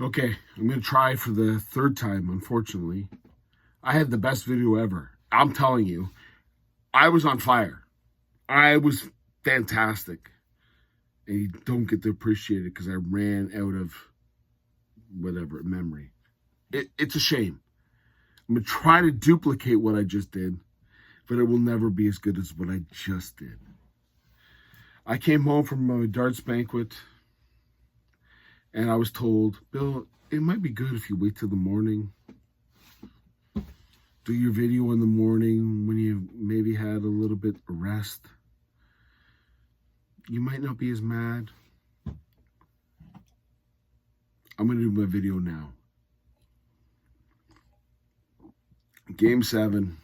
Okay, I'm going to try for the third time, unfortunately. I had the best video ever. I'm telling you, I was on fire. I was fantastic. And you don't get to appreciate it because I ran out of whatever memory. It's a shame. I'm going to try to duplicate what I just did, but it will never be as good as what I just did. I came home from a darts banquet, and I was told, Bill, it might be good if you wait till the morning. Do your video in the morning when you maybe had a little bit of rest. You might not be as mad. I'm going to do my video now. Game 7.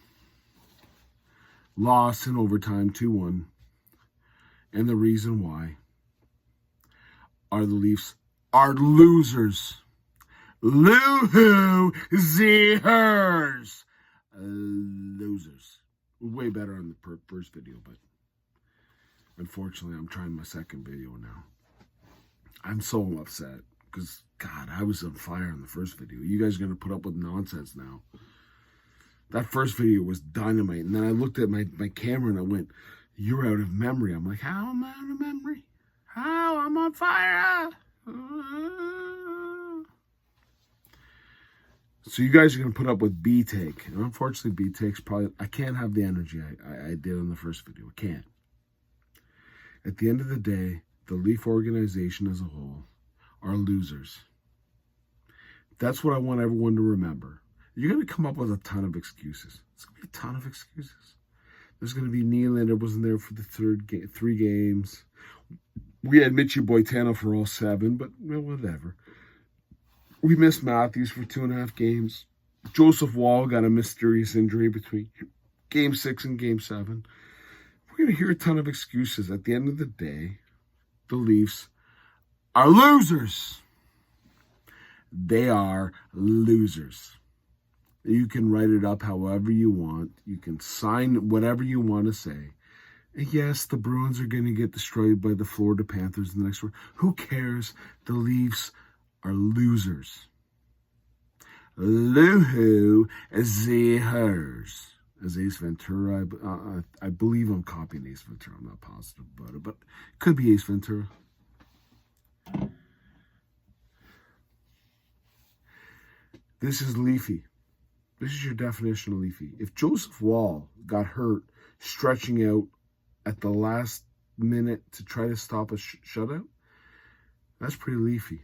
Lost in overtime 2-1. And the reason why are the Leafs are losers. Looo, zeeers. Losers. Way better on the first video, but unfortunately, I'm trying my second video now. I'm so upset because, God, I was on fire in the first video. You guys are going to put up with nonsense now. That first video was dynamite. And then I looked at my camera and I went, you're out of memory. I'm like, how am I out of memory? How? I'm on fire. So you guys are going to put up with B-take. And unfortunately, B-take's probably, I can't have the energy I did in the first video. I can't. At the end of the day, the Leaf organization as a whole are losers. That's what I want everyone to remember. You're going to come up with a ton of excuses. It's going to be a ton of excuses. There's going to be Nylander wasn't there for the 3 games. We had Mitchie Boitano for all 7, but well, whatever. We missed Matthews for 2.5 games. Joseph Wall got a mysterious injury between Game 6 and Game 7. We're going to hear a ton of excuses. At the end of the day, the Leafs are losers. They are losers. You can write it up however you want. You can sign whatever you want to say. And yes, the Bruins are going to get destroyed by the Florida Panthers in the next round. Who cares? The Leafs are losers. Looo, zeeers. As Ace Ventura, I believe I'm copying Ace Ventura. I'm not positive about it, but it could be Ace Ventura. This is Leafy. This is your definition of Leafy. If Joseph Wall got hurt stretching out at the last minute to try to stop a shutout, that's pretty Leafy.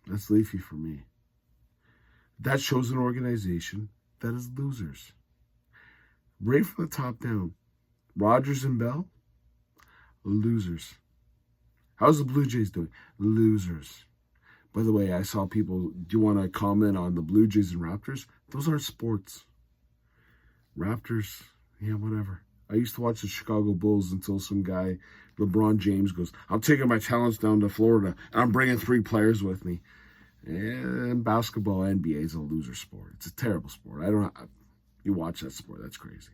That's Leafy for me. That shows an organization that is losers. Right from the top down. Rogers and Bell, losers. How's the Blue Jays doing? Losers. By the way, I saw people, do you want to comment on the Blue Jays and Raptors? Those aren't sports. Raptors, yeah, whatever. I used to watch the Chicago Bulls until some guy, LeBron James, goes, I'm taking my talents down to Florida, and I'm bringing 3 players with me. And basketball, NBA is a loser sport. It's a terrible sport. You watch that sport, that's crazy.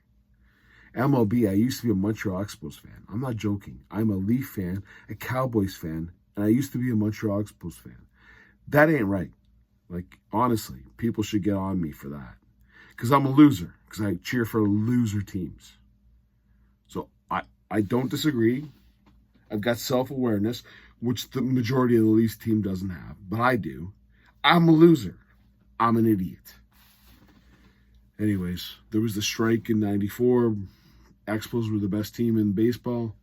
MLB, I used to be a Montreal Expos fan. I'm not joking. I'm a Leaf fan, a Cowboys fan, and I used to be a Montreal Expos fan. That ain't right. Like, honestly, people should get on me for that. Because I'm a loser. Because I cheer for loser teams. So I don't disagree. I've got self-awareness, which the majority of the Leafs team doesn't have. But I do. I'm a loser. I'm an idiot. Anyways, there was the strike in 94. Expos were the best team in baseball.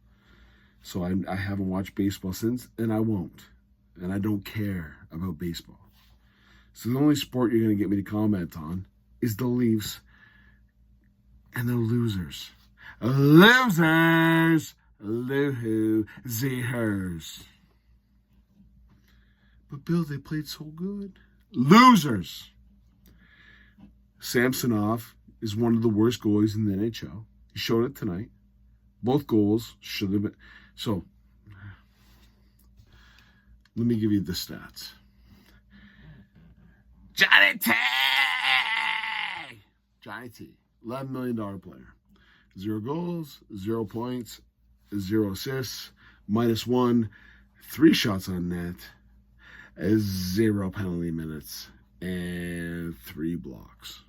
So I haven't watched baseball since, and I won't. And I don't care about baseball. So the only sport you're going to get me to comment on is the Leafs. And they're losers. Losers! Looo, zeeers. But Bill, they played so good. Losers! Samsonov is one of the worst goalies in the NHL. He showed it tonight. Both goals should have been. So, let me give you the stats. Johnny T! Johnny T. $11 million player. 0 goals, 0 points, 0 assists, -1, 3 shots on net, 0 penalty minutes, and 3 blocks.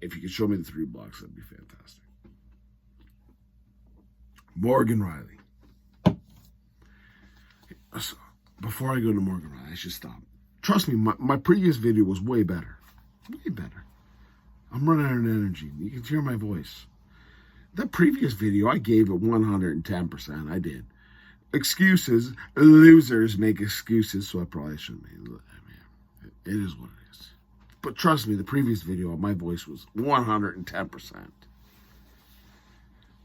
If you could show me the 3 blocks, that'd be fantastic. Morgan Riley. So, before I go to Morgan Riley, I should stop. Trust me, my previous video was way better. Way better. I'm running out of energy. You can hear my voice. That previous video, I gave it 110%. I did. Excuses. Losers make excuses, so I probably shouldn't make it. It is what it is. But trust me, the previous video, my voice was 110%.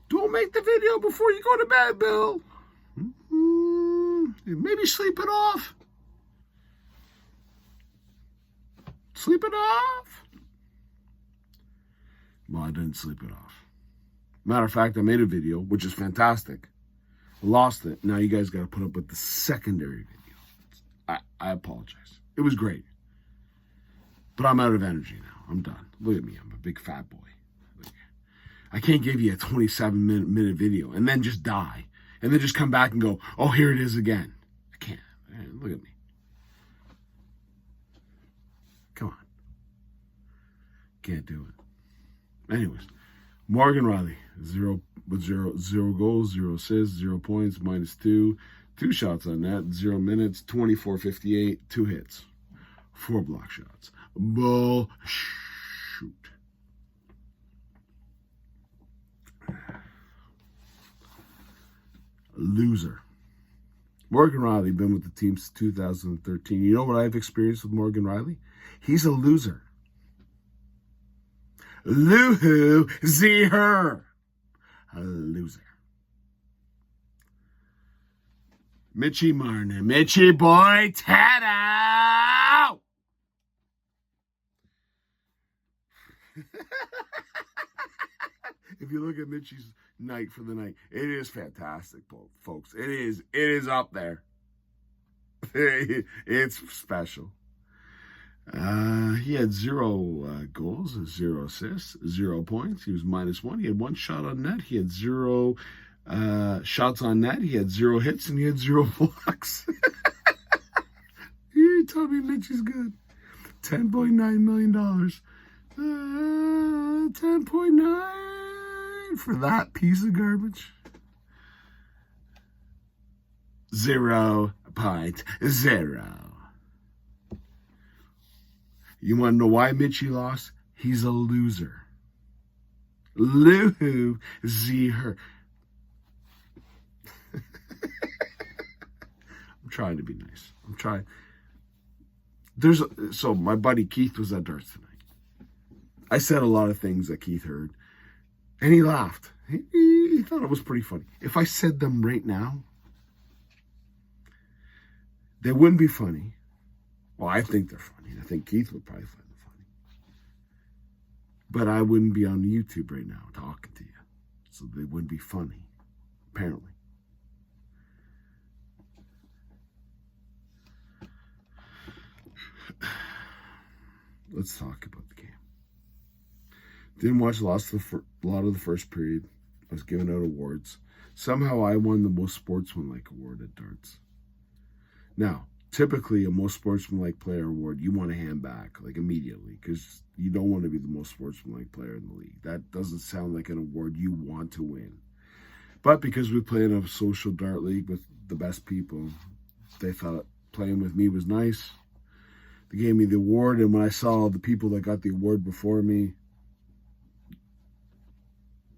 Don't make the video before you go to bed, Bill. Maybe sleep it off. Sleep it off. Well, I didn't sleep it off. Matter of fact, I made a video, which is fantastic. Lost it. Now you guys got to put up with the secondary video. I apologize. It was great. But I'm out of energy now. I'm done. Look at me. I'm a big fat boy. I can't give you a 27-minute video and then just die. And then just come back and go, oh, here it is again. I can't. Look at me. Come on. Can't do it. Anyways, Morgan Riley, 0 goals, 0 assists, 0 points, -2, 2 shots on net, 0 minutes, 24:58, 2 hits, 4 block shots. Bullshit. Loser. Morgan Riley, been with the team since 2013. You know what I've experienced with Morgan Riley? He's a loser. Looo, zeeee. A loser. Mitchie Marner. Mitchie boy, tat-out! If you look at Mitchie's night for the night, it is fantastic, folks. It is up there. It's special. He had 0 goals, 0 assists, 0 points. He was -1. He had 1 shot on net. He had 0 shots on net. He had 0 hits, and he had 0 blocks. You tell me Mitchie's good. $10.9 million. 10.9 for that piece of garbage. 0.0. You want to know why Mitchie lost? He's a loser. Looo, zeeee. I'm trying to be nice. I'm trying. So my buddy Keith was at darts tonight. I said a lot of things that Keith heard, and he laughed. He thought it was pretty funny. If I said them right now, they wouldn't be funny. Well, I think they're funny. I think Keith would probably find them funny. But I wouldn't be on YouTube right now talking to you. So they wouldn't be funny, apparently. Let's talk about the game. Didn't watch a lot of the first period. I was giving out awards. Somehow I won the most sportsmanlike award at darts. Now, typically a most sportsmanlike player award, you want to hand back like immediately because you don't want to be the most sportsmanlike player in the league. That doesn't sound like an award you want to win. But because we play in a social dart league with the best people, they thought playing with me was nice. They gave me the award, and when I saw the people that got the award before me,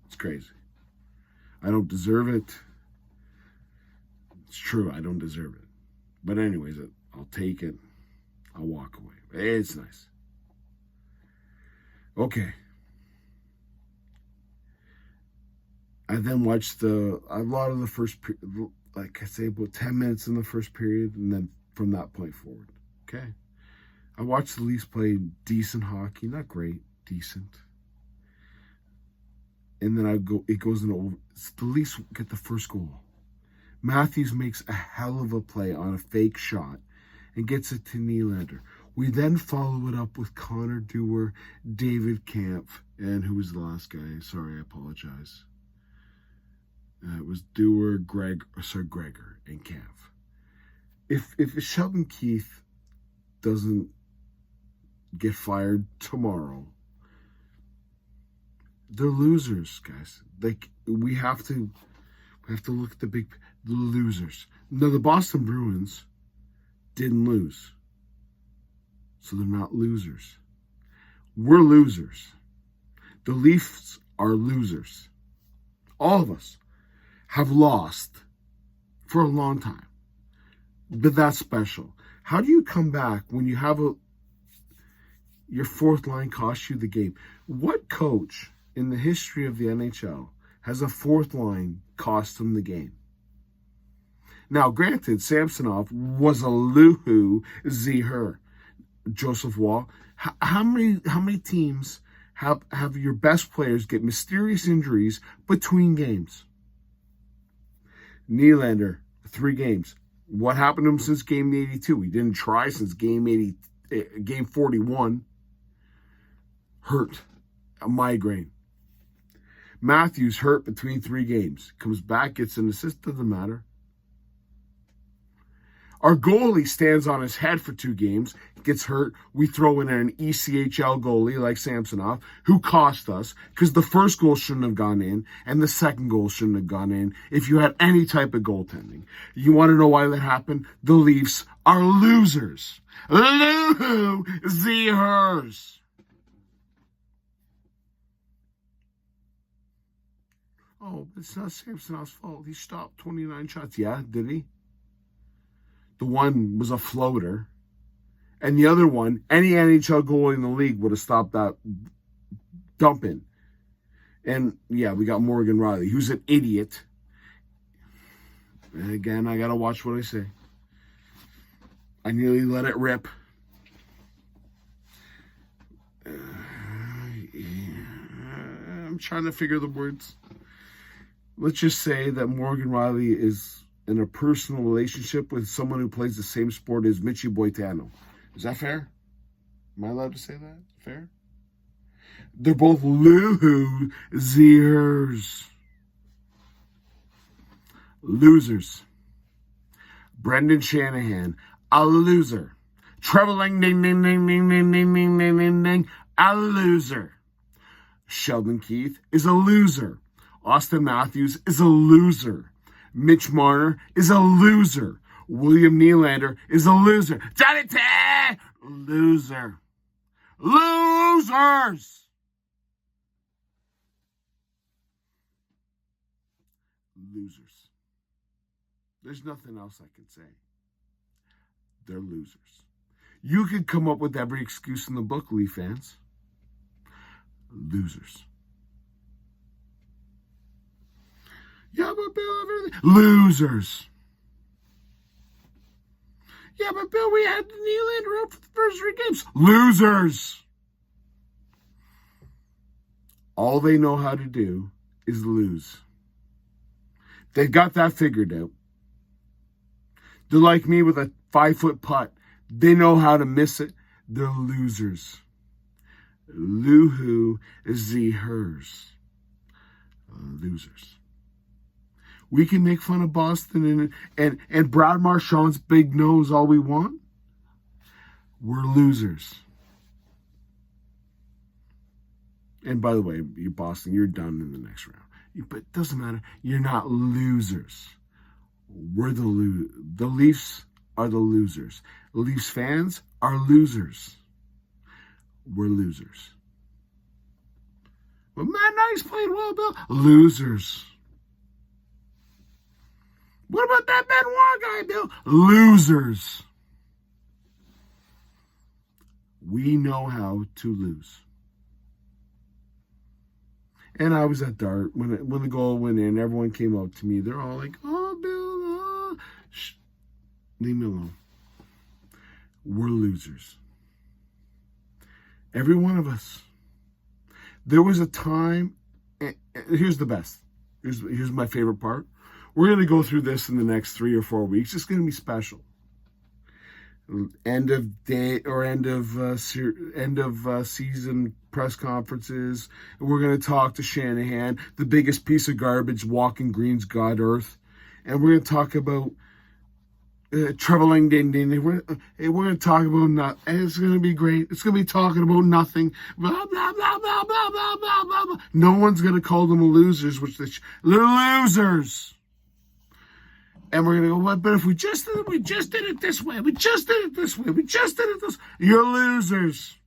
it's crazy. I don't deserve it. It's true, I don't deserve it. But anyways, I'll take it. I'll walk away. It's nice. Okay. I then watched a lot of the first, like I say, about 10 minutes in the first period, and then from that point forward. Okay. I watched the Leafs play decent hockey. Not great, decent. And then it goes into, the Leafs get the first goal. Matthews makes a hell of a play on a fake shot and gets it to Nylander. We then follow it up with Connor Dewar, David Kampf, and who was the last guy? Sorry, I apologize. It was Dewar, Gregor, and Kampf. if Sheldon Keefe doesn't get fired tomorrow, they're losers, guys. Like we have to look at the losers. No, the Boston Bruins didn't lose, so they're not losers. We're losers. The Leafs are losers. All of us have lost for a long time, but that's special. How do you come back when you have your fourth line cost you the game? What coach in the history of the NHL has a fourth line cost him the game? Now, granted, Samsonov was a Looo, zeeee. Joseph Wall. How many teams have your best players get mysterious injuries between games? Nylander, 3 games. What happened to him since game 82? He didn't try since game 41. Hurt. A migraine. Matthews hurt between 3 games. Comes back, gets an assist, doesn't matter. Our goalie stands on his head for 2 games, gets hurt. We throw in an ECHL goalie like Samsonov, who cost us because the first goal shouldn't have gone in and the second goal shouldn't have gone in if you had any type of goaltending. You want to know why that happened? The Leafs are losers. Looo, zeeers. Oh, it's not Samsonov's fault. He stopped 29 shots. Yeah, did he? The one was a floater. And the other one, any NHL goalie in the league would have stopped that dumping. And, yeah, we got Morgan Riley, who's an idiot. And, again, I got to watch what I say. I nearly let it rip. I'm trying to figure the words. Let's just say that Morgan Riley is in a personal relationship with someone who plays the same sport as Michi Boitano. Is that fair? Am I allowed to say that? Fair? They're both Looo, zeeers. Losers. Brendan Shanahan, a loser. Trevor ding ding ding ding ding ding ding ding ding ding ding, a loser. Sheldon Keefe is a loser. Austin Matthews is a loser. Mitch Marner is a loser. William Nylander is a loser. Johnny T! Loser. Losers! Losers. There's nothing else I can say. They're losers. You could come up with every excuse in the book, Leaf fans. Losers. Yeah, but Bill, everything. Losers. Yeah, but Bill, we had Nylander out for the first 3 games. Losers. All they know how to do is lose. They've got that figured out. They're like me with a 5-foot putt. They know how to miss it. They're losers. Looo, zeeers. Losers. We can make fun of Boston and Brad Marchand's big nose all we want. We're losers. And by the way, you Boston, you're done in the next round. But it doesn't matter. You're not losers. We're the Leafs are the losers. The Leafs fans are losers. We're losers. But Matt Nice played well, Bill. Losers. What about that Benoit guy, Bill? Losers. We know how to lose. And I was at Dart when the goal went in. Everyone came up to me. They're all like, "Oh, Bill, shh, leave me alone." We're losers. Every one of us. There was a time. And here's the best. Here's my favorite part. We're going to go through this in the next 3 or 4 weeks. It's going to be special. End of day or end of season press conferences. And we're going to talk to Shanahan, the biggest piece of garbage walking Green's God Earth. And we're going to talk about Troubling ding ding. We're going to talk about nothing. It's going to be great. It's going to be talking about nothing. Blah, blah, blah, blah, blah, blah, blah, blah, blah. No one's going to call them losers, which they're losers. And we're going to go, what? But if we just did it this way. We just did it this way. We just did it this way. You're losers.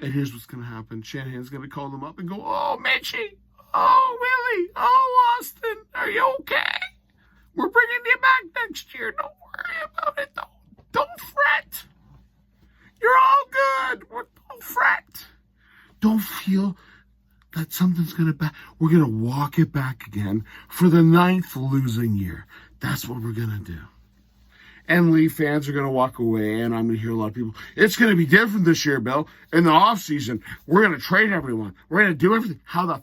And here's what's going to happen. Shanahan's going to call them up and go, oh, Mitchie. Oh, Willie. Oh, Austin. Are you okay? We're bringing you back next year. Don't worry about it. Don't fret. You're all good. Don't fret. Don't feel that something's going to we're going to walk it back again for the 9th losing year. That's what we're going to do. And Leaf fans are going to walk away, and I'm going to hear a lot of people, it's going to be different this year, Bill. In the offseason, we're going to trade everyone. We're going to do everything. How the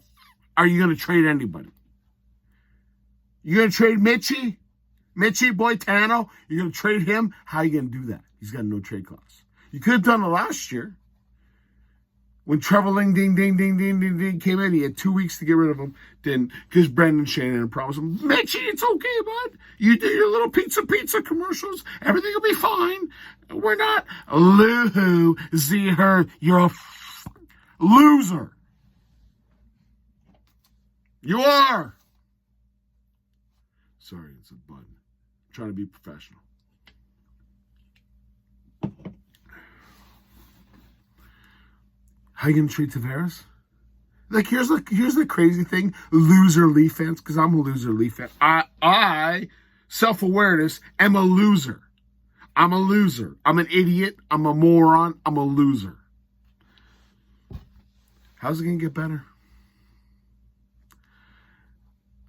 are you going to trade anybody? You going to trade Mitchie Boitano? You're going to trade him? How are you going to do that? He's got no trade clause. You could have done it last year. When Trevor ding came in, he had 2 weeks to get rid of him. Didn't, because Brendan Shanahan promised him, Mitchie, it's okay, bud. You do your little pizza commercials. Everything will be fine. We're not. Looo, zeeee, you're a loser. You are. Sorry, it's a button. I'm trying to be professional. How you gonna treat Tavares? Like, here's the crazy thing, loser Leaf fans, because I'm a loser Leaf fan. I self-awareness, am a loser. I'm a loser. I'm an idiot. I'm a moron. I'm a loser. How's it gonna get better?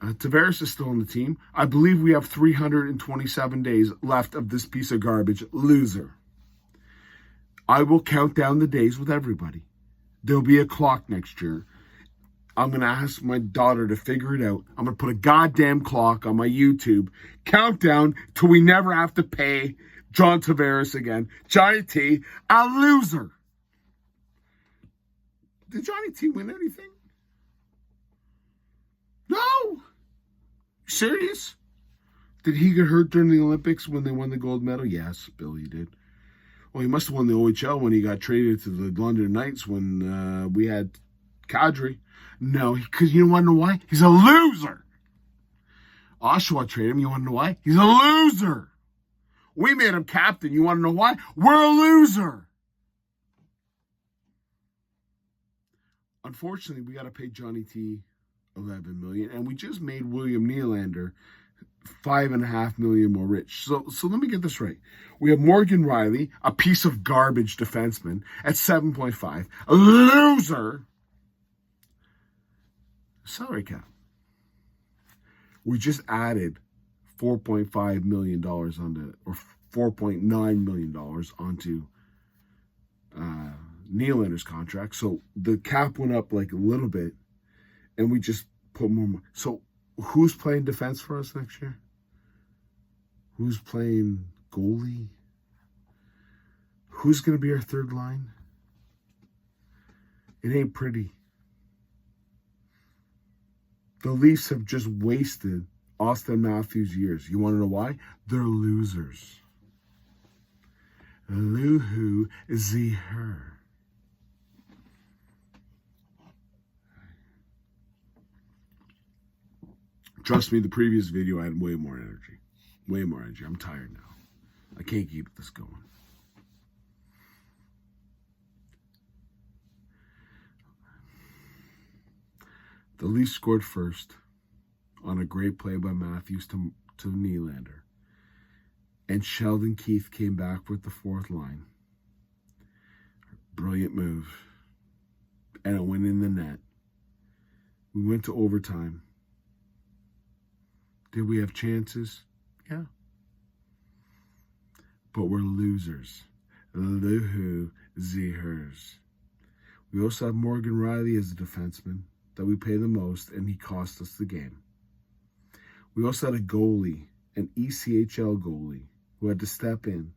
Tavares is still on the team. I believe we have 327 days left of this piece of garbage. Loser. I will count down the days with everybody. There'll be a clock next year. I'm going to ask my daughter to figure it out. I'm going to put a goddamn clock on my YouTube. Countdown till we never have to pay John Tavares again. Johnny T, a loser. Did Johnny T win anything? No. Serious? Did he get hurt during the Olympics when they won the gold medal? Yes, Bill, he did. Well, he must have won the OHL when he got traded to the London Knights when we had Kadri. No, because you want to know why? He's a loser. Oshawa traded him. You want to know why? He's a loser. We made him captain. You want to know why? We're a loser. Unfortunately, we got to pay Johnny T $11 million, and we just made William Nylander $5.5 million more rich. So let me get this right. We have Morgan Riley, a piece of garbage defenseman, at 7.5, a loser. Salary cap. We just added $4.5 million onto, or $4.9 million onto Nylander's contract. So the cap went up like a little bit, and we just put more money. So who's playing defense for us next year? Who's playing goalie? Who's going to be our third line? It ain't pretty. The Leafs have just wasted Austin Matthews' years. You want to know why? They're losers. Looo, zeeee. Trust me, the previous video I had way more energy. Way more energy. I'm tired now. I can't keep this going. The Leafs scored first on a great play by Matthews to Nylander. And Sheldon Keefe came back with the fourth line. Brilliant move. And it went in the net. We went to overtime. Did we have chances? Yeah. But we're losers. Looo, zeeee. We also have Morgan Riley as a defenseman that we pay the most, and he cost us the game. We also had a goalie, an ECHL goalie, who had to step in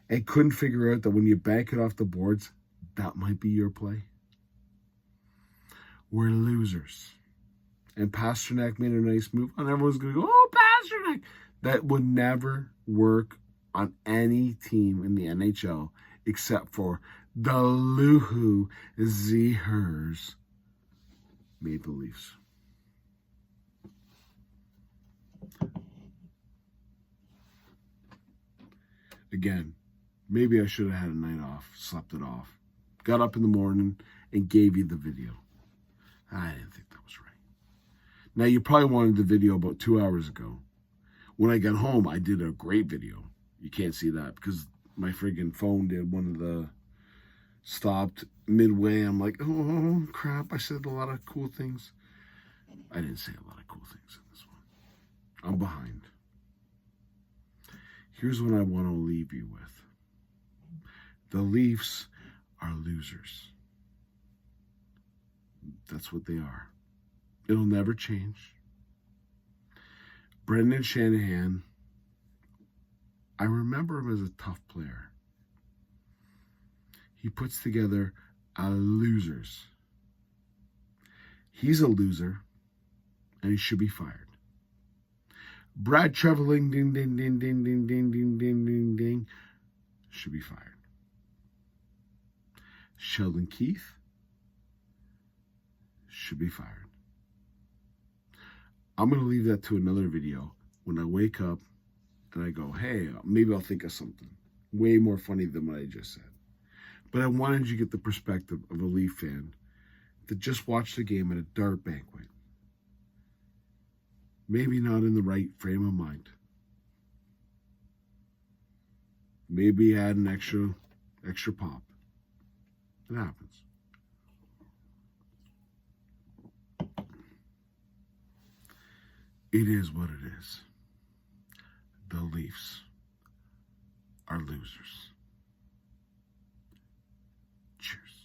and couldn't figure out that when you bank it off the boards, that might be your play. We're losers. And Pasternak made a nice move, and everyone's going to go, oh, Pasternak. That would never work on any team in the NHL except for the Looo Zeeers Maple Leafs. Again, maybe I should have had a night off, slept it off, got up in the morning and gave you the video. I didn't think that was right. Now, you probably wanted the video about 2 hours ago. When I got home, I did a great video. You can't see that because my friggin' phone did one of the stopped midway. I'm like, oh, crap. I said a lot of cool things. I didn't say a lot of cool things in this one. I'm behind. Here's what I want to leave you with. The Leafs are losers. That's what they are. It'll never change. Brendan Shanahan, I remember him as a tough player. He puts together losers. He's a loser, and he should be fired. Brad Treveling, ding, ding, ding, ding, ding, ding, ding, ding, ding, ding, should be fired. Sheldon Keefe should be fired. I'm going to leave that to another video when I wake up and I go, hey, maybe I'll think of something way more funny than what I just said. But I wanted you to get the perspective of a Leaf fan that just watched the game at a dart banquet. Maybe not in the right frame of mind. Maybe add an extra pop. It happens. It is what it is. The Leafs are losers. Cheers.